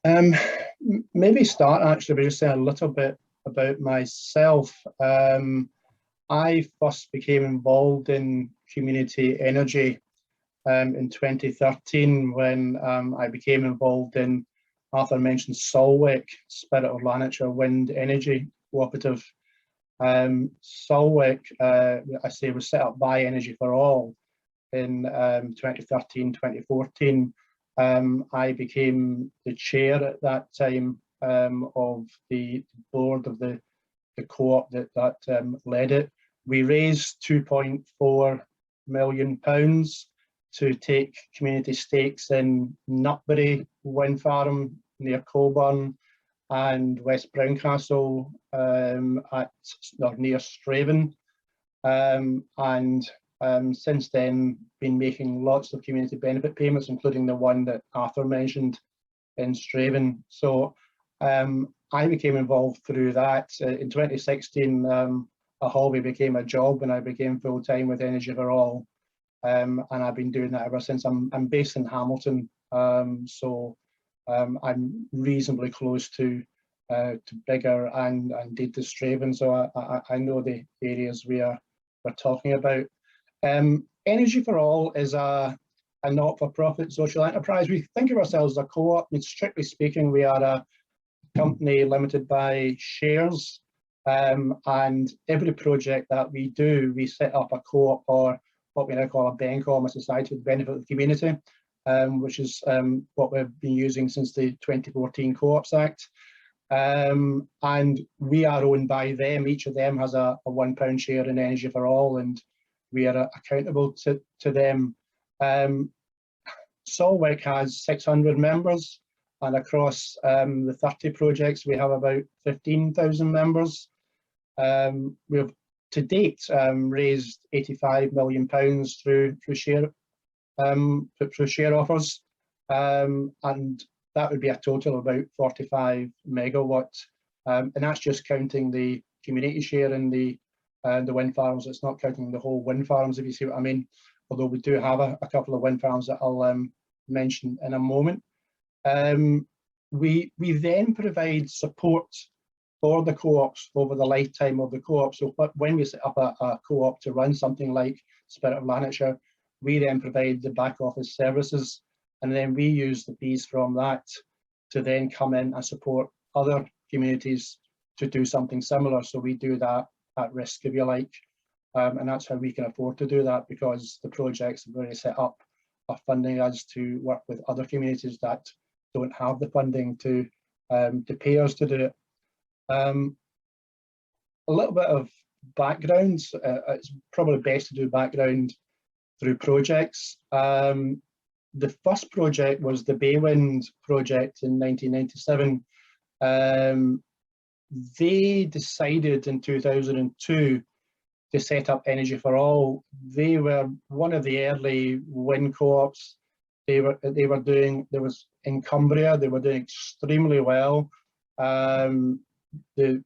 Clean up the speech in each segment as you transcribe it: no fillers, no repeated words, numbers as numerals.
Um, Maybe start actually by just saying a little bit about myself. I first became involved in community energy in 2013 when I became involved in, Arthur mentioned Solwec, Spirit of Lanarkshire Wind Energy Cooperative. Solwec, I say, was set up by Energy for All in 2013, 2014. I became the chair at that time of the board of the co-op that led it. We raised £2.4 million to take community stakes in Nutbury Wind Farm near Colburn and West Browncastle or near Straven. And since then, been making lots of community benefit payments, including the one that Arthur mentioned in Straven. So I became involved through that. In 2016, a hobby became a job and I became full-time with Energy for All. And I've been doing that ever since. I'm based in Hamilton, so I'm reasonably close to Biggar and indeed to Straven, so I know the areas we're talking about. Energy for All is a not-for-profit social enterprise. We think of ourselves as a co-op. I mean, strictly speaking, we are a company limited by shares, and every project that we do, we set up a co-op or what we now call a BENCOM, a society for the benefit of the community, which is what we've been using since the 2014 Co-ops Act. And we are owned by them. Each of them has a £1 share in Energy for All, and we are accountable to them. Solwec has 600 members, and across the 30 projects, we have about 15,000 members. We have to date raised £85 million through share offers, and that would be a total of about 45 megawatts, and that's just counting the community share in the wind farms. It's not counting the whole wind farms, if you see what I mean, although we do have a couple of wind farms that I'll mention in a moment. We then provide support for the co-ops over the lifetime of the co-op. So when we set up a co-op to run something like Spirit of Lanarkshire, we then provide the back office services, and then we use the fees from that to then come in and support other communities to do something similar. So we do that at risk, if you like, and that's how we can afford to do that, because the projects that we're set up are funding us to work with other communities that don't have the funding to pay us to do it. A little bit of background. It's probably best to do background through projects. The first project was the Baywind project in 1997. They decided in 2002 to set up Energy for All. They were one of the early wind co-ops. They were doing, there was in Cumbria, they were doing extremely well. The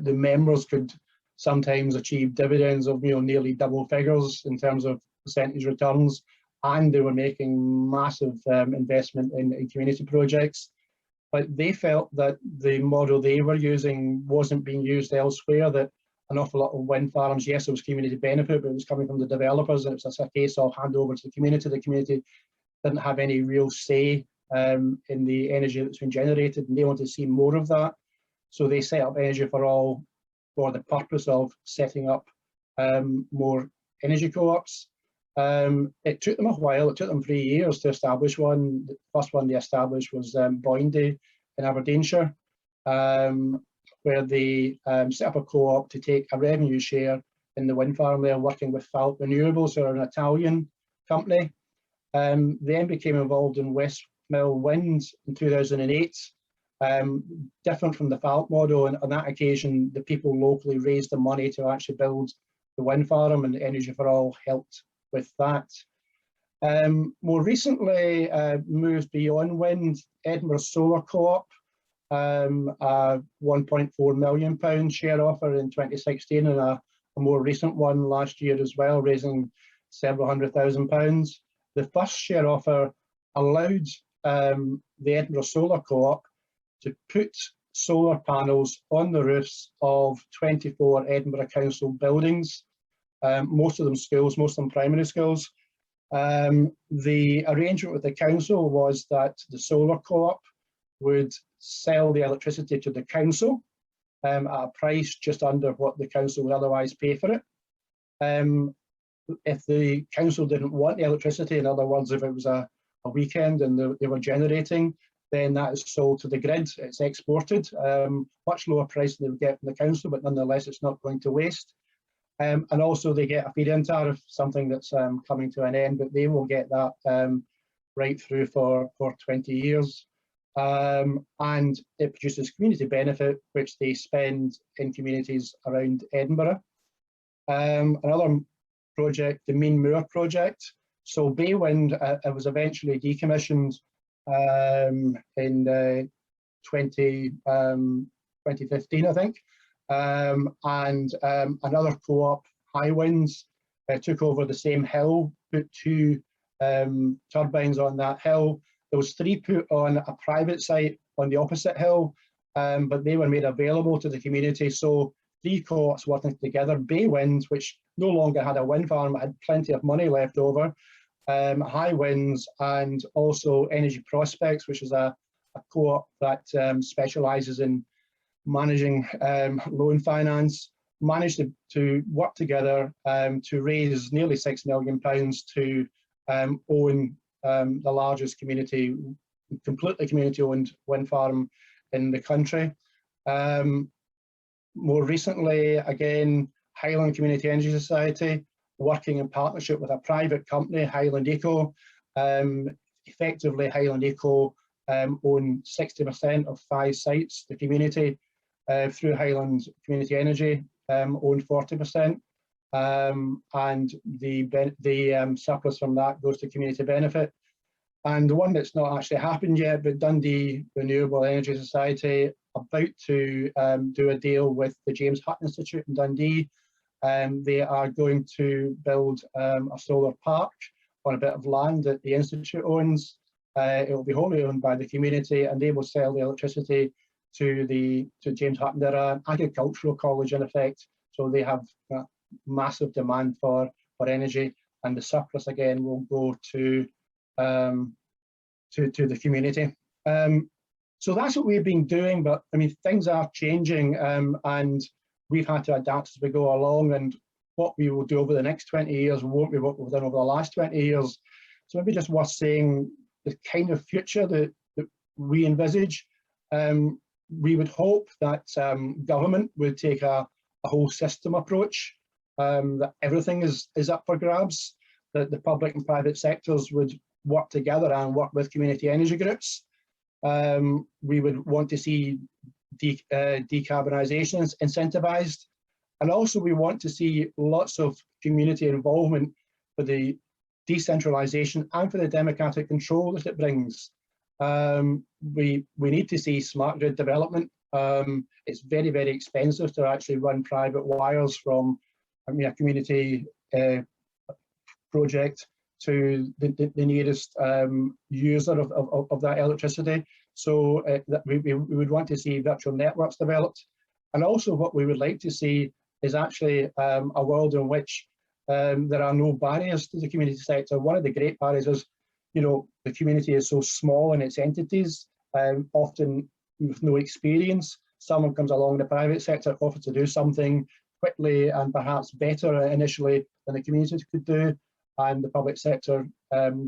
members could sometimes achieve dividends of nearly double figures in terms of percentage returns, and they were making massive investment in community projects. But they felt that the model they were using wasn't being used elsewhere, that an awful lot of wind farms, yes, it was community benefit, but it was coming from the developers, and it was a case of hand over to the community. The community didn't have any real say in the energy that's been generated, and they wanted to see more of that. So they set up Energy for All for the purpose of setting up more energy co-ops. It took them a while. It took them 3 years to establish one. The first one they established was Boyndy in Aberdeenshire, where they set up a co-op to take a revenue share in the wind farm there, working with Falck Renewables, who are an Italian company. They then became involved in Westmill Wind in 2008. Different from the Falck model, and on that occasion, the people locally raised the money to actually build the wind farm, and Energy for All helped with that. More recently, moved beyond wind, Edinburgh Solar Co-op, a £1.4 million share offer in 2016, and a more recent one last year as well, raising several £100,000. The first share offer allowed the Edinburgh Solar Co-op to put solar panels on the roofs of 24 Edinburgh Council buildings, most of them schools, most of them primary schools. The arrangement with the council was that the solar co-op would sell the electricity to the council at a price just under what the council would otherwise pay for it. If the council didn't want the electricity, in other words, if it was a weekend and they were generating, then that is sold to the grid. It's exported, much lower price than they would get from the council, but nonetheless, it's not going to waste. And also they get a feed-in tariff, something that's coming to an end, but they will get that right through for 20 years. And it produces community benefit, which they spend in communities around Edinburgh. Another project, the Mean Moor project. So Baywind it was eventually decommissioned in 2015, I think. And another co-op, Highwinds, took over the same hill, put 2 turbines on that hill. There was 3 put on a private site on the opposite hill, but they were made available to the community. So 3 co-ops working together, Baywind, which no longer had a wind farm, had plenty of money left over, Highwinds, and also Energy Prospects, which is a co-op that specialises in managing loan finance, managed to work together to raise nearly £6 million to own the largest completely community-owned wind farm in the country. More recently, again, Highland Community Energy Society, working in partnership with a private company, Highland Eco. Effectively, Highland Eco own 60% of 5 sites. The community, through Highland Community Energy, own 40%. And the surplus from that goes to community benefit. And the one that's not actually happened yet, but Dundee Renewable Energy Society about to do a deal with the James Hutt Institute in Dundee. They are going to build a solar park on a bit of land that the Institute owns. It will be wholly owned by the community, and they will sell the electricity to James Hutt. They're an agricultural college in effect, so they have massive demand for energy, and the surplus again will go to the community. So that's what we've been doing, but I mean things are changing, and we've had to adapt as we go along, and what we will do over the next 20 years won't be what we've done over the last 20 years. So maybe just worth saying the kind of future that we envisage. We would hope that government would take a whole system approach, that everything is up for grabs, that the public and private sectors would work together and work with community energy groups. We would want to see decarbonisation incentivised, and also we want to see lots of community involvement for the decentralisation and for the democratic control that it brings. We need to see smart grid development. It's very, very expensive to actually run private wires from a community project to the nearest user of that electricity. So we would want to see virtual networks developed. And also what we would like to see is actually a world in which there are no barriers to the community sector. One of the great barriers is, the community is so small in its entities, often with no experience. Someone comes along in the private sector, offers to do something quickly and perhaps better initially than the community could do, and the public sector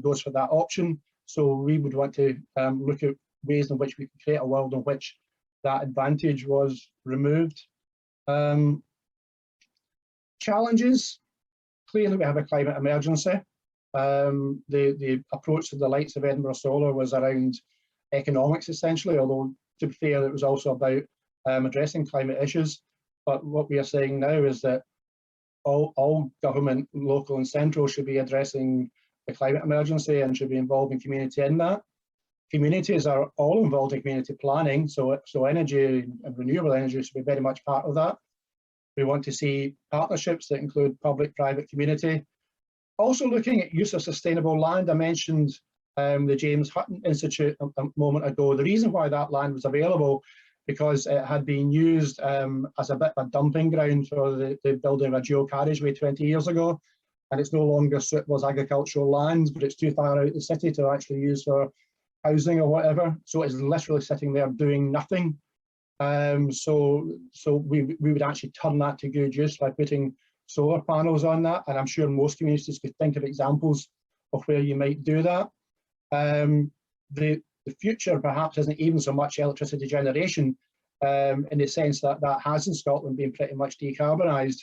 goes for that option. So we would want to look at ways in which we can create a world in which that advantage was removed. Challenges, clearly we have a climate emergency. The approach to the likes of Edinburgh Solar was around economics essentially, although to be fair it was also about addressing climate issues. But what we are saying now is that all government, local and central, should be addressing the climate emergency and should be involving community in that. Communities are all involved in community planning, so energy and renewable energy should be very much part of that. We want to see partnerships that include public, private, community. Also looking at use of sustainable land. I mentioned the James Hutton Institute a moment ago. The reason why that land was available, because it had been used as a bit of a dumping ground for the building of a dual carriageway 20 years ago, and it's no longer suitable as agricultural land, but it's too far out of the city to actually use for housing or whatever. So it's literally sitting there doing nothing. So we would actually turn that to good use by putting solar panels on that, and I'm sure most communities could think of examples of where you might do that. The future perhaps isn't even so much electricity generation, in the sense that that has in Scotland been pretty much decarbonised.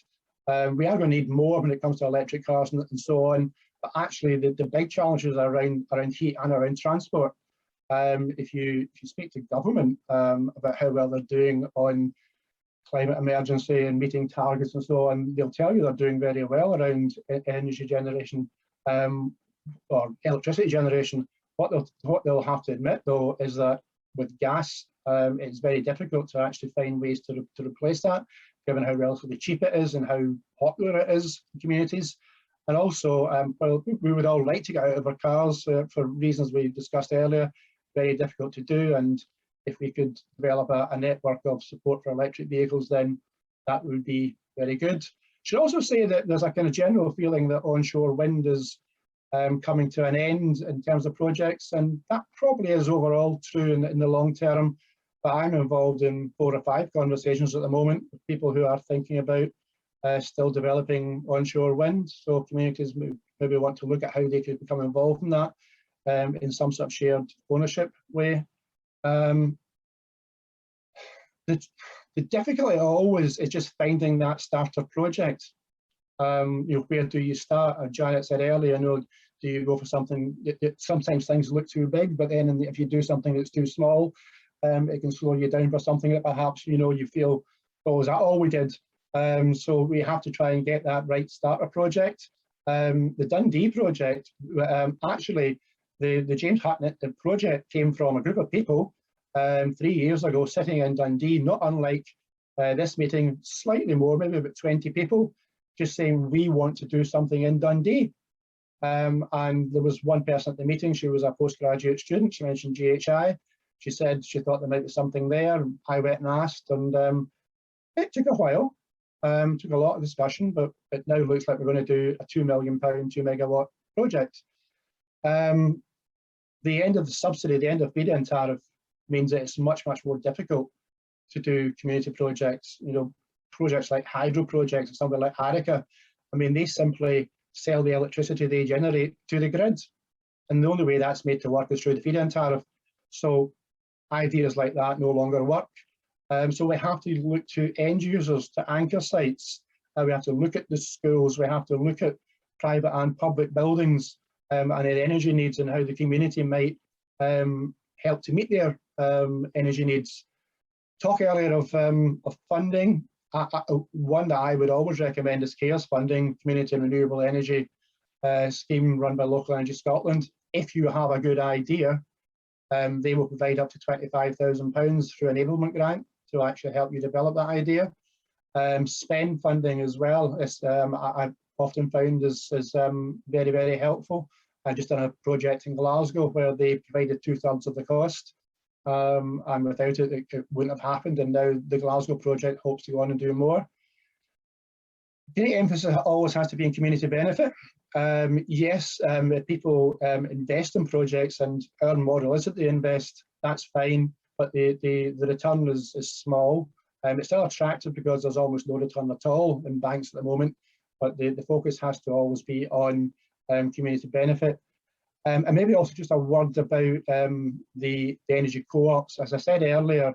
We are going to need more when it comes to electric cars and so on, but actually the big challenges are around heat and around transport. If you speak to government about how well they're doing on climate emergency and meeting targets and so on, they'll tell you they're doing very well around energy generation or electricity generation. What they'll have to admit, though, is that with gas, it's very difficult to actually find ways to replace that, given how relatively cheap it is and how popular it is in communities. And also, well, we would all like to get out of our cars for reasons we discussed earlier. Very difficult to do, and if we could develop a network of support for electric vehicles, then that would be very good. Should also say that there's a kind of general feeling that onshore wind is coming to an end in terms of projects, and that probably is overall true in the long term. But I'm involved in 4 or 5 conversations at the moment with people who are thinking about still developing onshore wind. So communities maybe want to look at how they could become involved in that in some sort of shared ownership way. The difficulty always is just finding that starter project. You know, where do you start? Janet said earlier, do you go for something that sometimes things look too big, but then if you do something that's too small, it can slow you down for something that perhaps you feel, oh, is that all we did? So we have to try and get that right starter project. The Dundee project, actually, the James Hutton project came from a group of people 3 years ago sitting in Dundee, not unlike this meeting, slightly more, maybe about 20 people, just saying we want to do something in Dundee. And there was one person at the meeting, she was a postgraduate student, she mentioned GHI. She said she thought there might be something there. I went and asked, and it took a while, took a lot of discussion, but it now looks like we're going to do a £2 million, 2 megawatt project. The end of the subsidy, the end of feed-in tariff, means that it's much, much more difficult to do community projects. Projects like hydro projects or something like Arica, I mean, they simply sell the electricity they generate to the grid. And the only way that's made to work is through the feed-in tariff. So ideas like that no longer work. So we have to look to end users, to anchor sites. We have to look at the schools. We have to look at private and public buildings and their energy needs, and how the community might help to meet their energy needs. Talk earlier of funding. One that I would always recommend is CARES funding, Community and Renewable Energy scheme run by Local Energy Scotland. If you have a good idea, they will provide up to £25,000 through enablement grant to actually help you develop that idea. Spend funding as well, I've often found is very, very helpful. I just done a project in Glasgow where they provided 2/3 of the cost. And without it, it wouldn't have happened. And now the Glasgow project hopes to go on and do more. Great emphasis always has to be in community benefit. Yes, if people invest in projects, and our model is that they invest, that's fine, but the return is small. It's still attractive because there's almost no return at all in banks at the moment, but the focus has to always be on community benefit. And maybe also just a word about the energy co-ops. As I said earlier,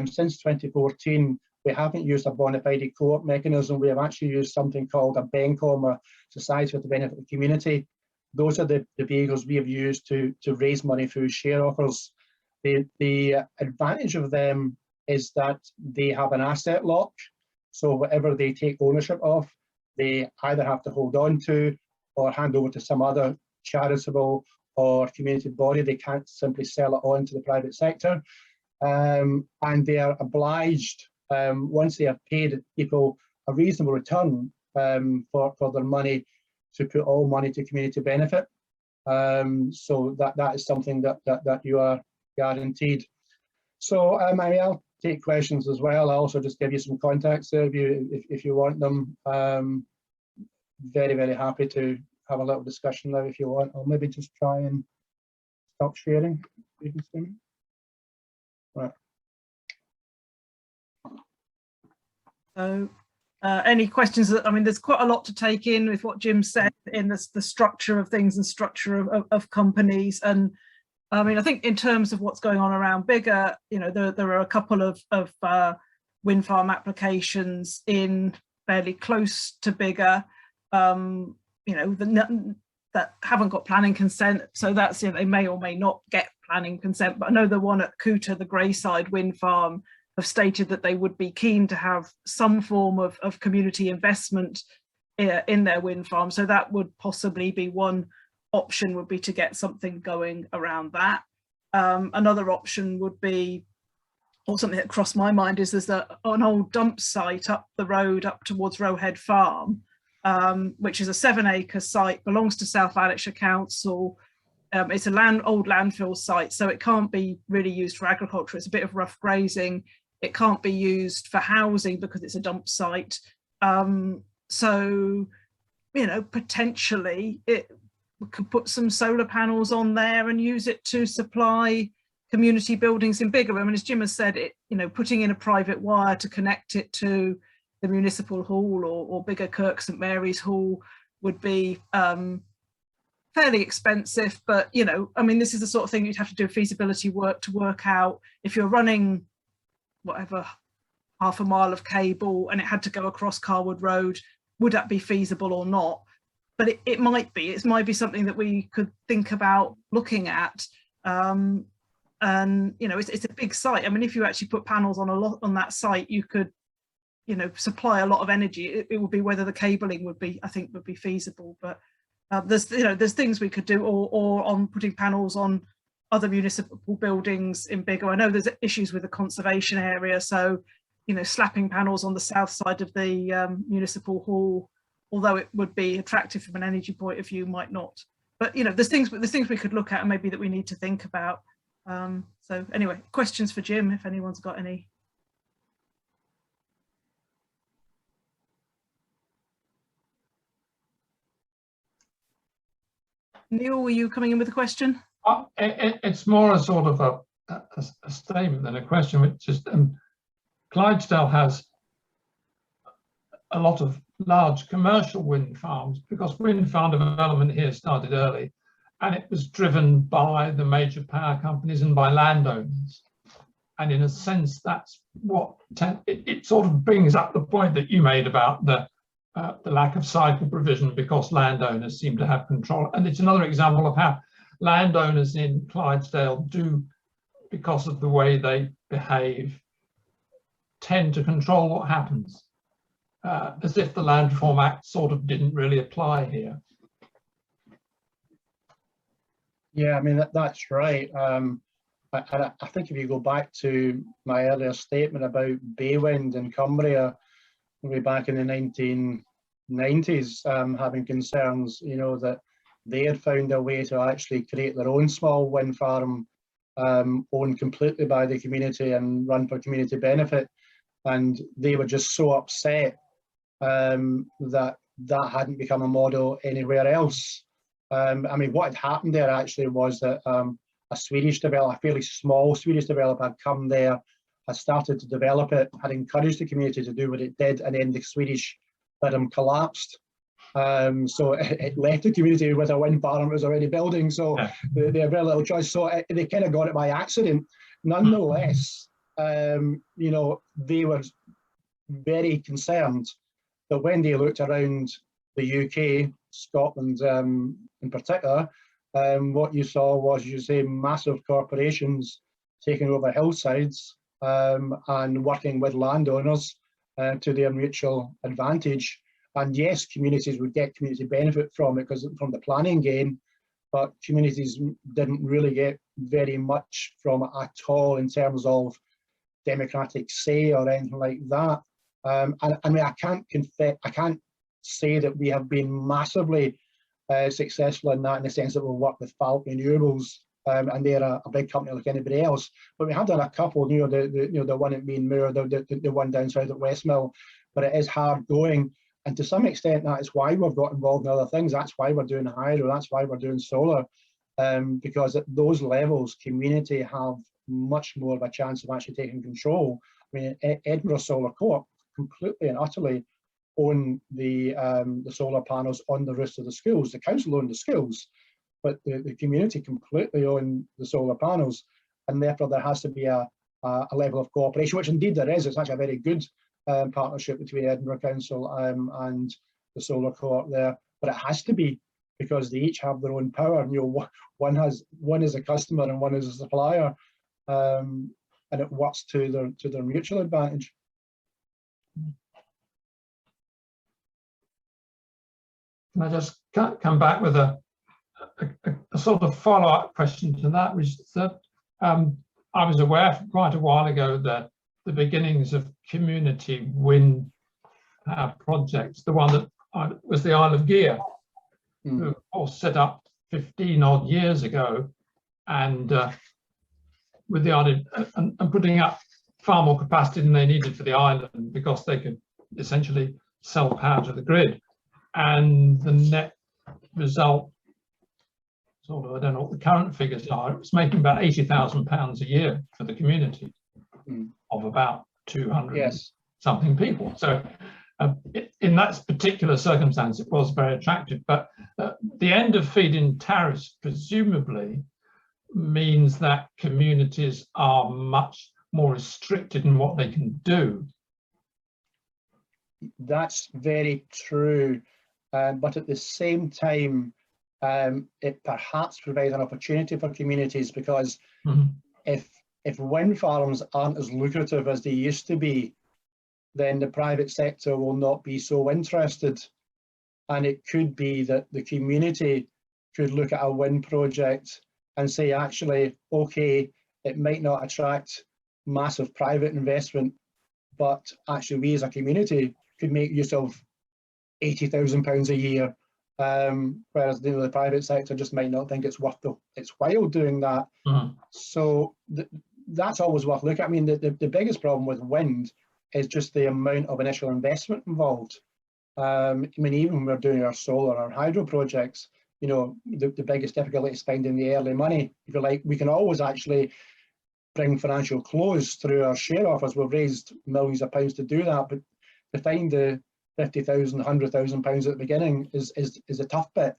since 2014, we haven't used a bona fide co-op mechanism. We have actually used something called a BENCOM, a Society for the Benefit of the Community. Those are the vehicles we have used to raise money through share offers. The advantage of them is that they have an asset lock. So whatever they take ownership of, they either have to hold on to or hand over to some other charitable or community body. They can't simply sell it on to the private sector. And they are obliged, once they have paid people a reasonable return for their money, to put all money to community benefit. So that is something that you are guaranteed. So I'll take questions as well. I'll also just give you some contacts there if you want them. Very, very happy to have a little discussion now if you want. I'll maybe just try and stop sharing. You can see me. Right. So any questions? I mean, there's quite a lot to take in with what Jim said in the structure of things and structure of companies. And I mean, I think in terms of what's going on around Biggar, you know, there are a couple of wind farm applications in fairly close to Biggar, you know, that haven't got planning consent. So that's, you know, they may or may not get planning consent. But I know the one at Cooter, the Greyside wind farm, have stated that they would be keen to have some form of community investment in their wind farm. So that would possibly be one option, would be to get something going around that. Another option would be, or something that crossed my mind, is there's an old dump site up the road up towards Rowhead Farm, which is a 7-acre site, belongs to South Lanarkshire Council. It's a old landfill site, so it can't be really used for agriculture. It's a bit of rough grazing. It can't be used for housing because it's a dump site. So, you know, potentially it could put some solar panels on there and use it to supply community buildings in Biggar. I mean, as Jim has said, it, you know, putting in a private wire to connect it to the municipal hall or Biggar Kirk St Mary's Hall would be fairly expensive. But, you know, I mean, this is the sort of thing you'd have to do feasibility work to work out if you're running whatever half a mile of cable and it had to go across Carwood Road, would that be feasible or not? But it might be. It might be something that we could think about looking at. And you know, it's a big site. I mean, if you actually put panels on that site, you could, you know, supply a lot of energy. It would be whether the cabling would be, I think, would be feasible. But there's, you know, there's things we could do, or on putting panels on other municipal buildings in Biggar. I know there's issues with the conservation area, so, you know, slapping panels on the south side of the municipal hall, although it would be attractive from an energy point of view, might not. But, you know, there's things we could look at and maybe that we need to think about. So anyway, questions for Jim, if anyone's got any. Neil, were you coming in with a question? It's more a sort of a statement than a question, which is Clydesdale has a lot of large commercial wind farms because wind farm development here started early, and it was driven by the major power companies and by landowners. And in a sense, that's what it sort of brings up the point that you made about the lack of cycle provision because landowners seem to have control. And it's another example of how landowners in Clydesdale do, because of the way they behave, tend to control what happens, as if the Land Reform Act sort of didn't really apply here. Yeah, I mean, that's right. I think if you go back to my earlier statement about Baywind in Cumbria, way back in the 1990s, having concerns, you know, that they had found a way to actually create their own small wind farm, owned completely by the community and run for community benefit. And they were just so upset that hadn't become a model anywhere else. I mean, what had happened there actually was that a Swedish developer, a fairly small Swedish developer, had come there, had started to develop it, had encouraged the community to do what it did, and then the Swedish firm collapsed. So it left the community with a wind farm it was already building, so they had very little choice. So they kind of got it by accident. Nonetheless, you know, they were very concerned that when they looked around the UK, Scotland in particular, what you saw was, you say, massive corporations taking over hillsides and working with landowners to their mutual advantage. And yes, communities would get community benefit from it because from the planning gain, but communities didn't really get very much from it at all in terms of democratic say or anything like that. And I mean, I can't say that we have been massively successful in that, in the sense that we'll work with Falk Renewables, and they're a big company like anybody else. But we have done a couple, the one at Meanmoor, the one down south at Westmill, but it is hard going. And to some extent, that is why we've got involved in other things. That's why we're doing hydro, that's why we're doing solar, because at those levels, community have much more of a chance of actually taking control. I mean, Edinburgh Solar Co-op completely and utterly own the solar panels on the roofs of the schools. The council own the schools, but the community completely own the solar panels, and therefore there has to be a level of cooperation, which indeed there is. It's actually a very good partnership between Edinburgh Council and the solar co-op there, but it has to be, because they each have their own power. One is a customer and one is a supplier, and it works to their mutual advantage. Can I just come back with a sort of follow-up question to that, which is that I was aware quite a while ago that the beginnings of community wind projects, the one that was the Isle of Gigha, who of course set up 15 odd years ago, and with the idea and putting up far more capacity than they needed for the island, because they could essentially sell power to the grid. And the net result, sort of, I don't know what the current figures are, it's making about £80,000 a year for the community of about 200 something people. So in that particular circumstance, it was very attractive. But the end of feed-in tariffs presumably means that communities are much more restricted in what they can do. That's very true. But at the same time, it perhaps provides an opportunity for communities, because if wind farms aren't as lucrative as they used to be, then the private sector will not be so interested. And it could be that the community could look at a wind project and say, actually, okay, it might not attract massive private investment, but actually we as a community could make use of £80,000 a year, whereas the private sector just might not think it's worth its while doing that. So that's always worth looking at. I mean, the biggest problem with wind is just the amount of initial investment involved. I mean, even when we're doing our solar, our hydro projects, the biggest difficulty is spending the early money. If you like, we can always actually bring financial close through our share offers. We've raised millions of pounds to do that, but to find the £50,000, £100,000 at the beginning is a tough bit.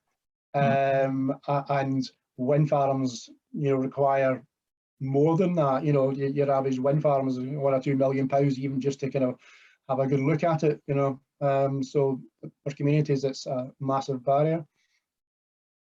And wind farms, require more than that. Your average wind farm is £1 or £2 million, even just to kind of have a good look at it. So for communities, it's a massive barrier.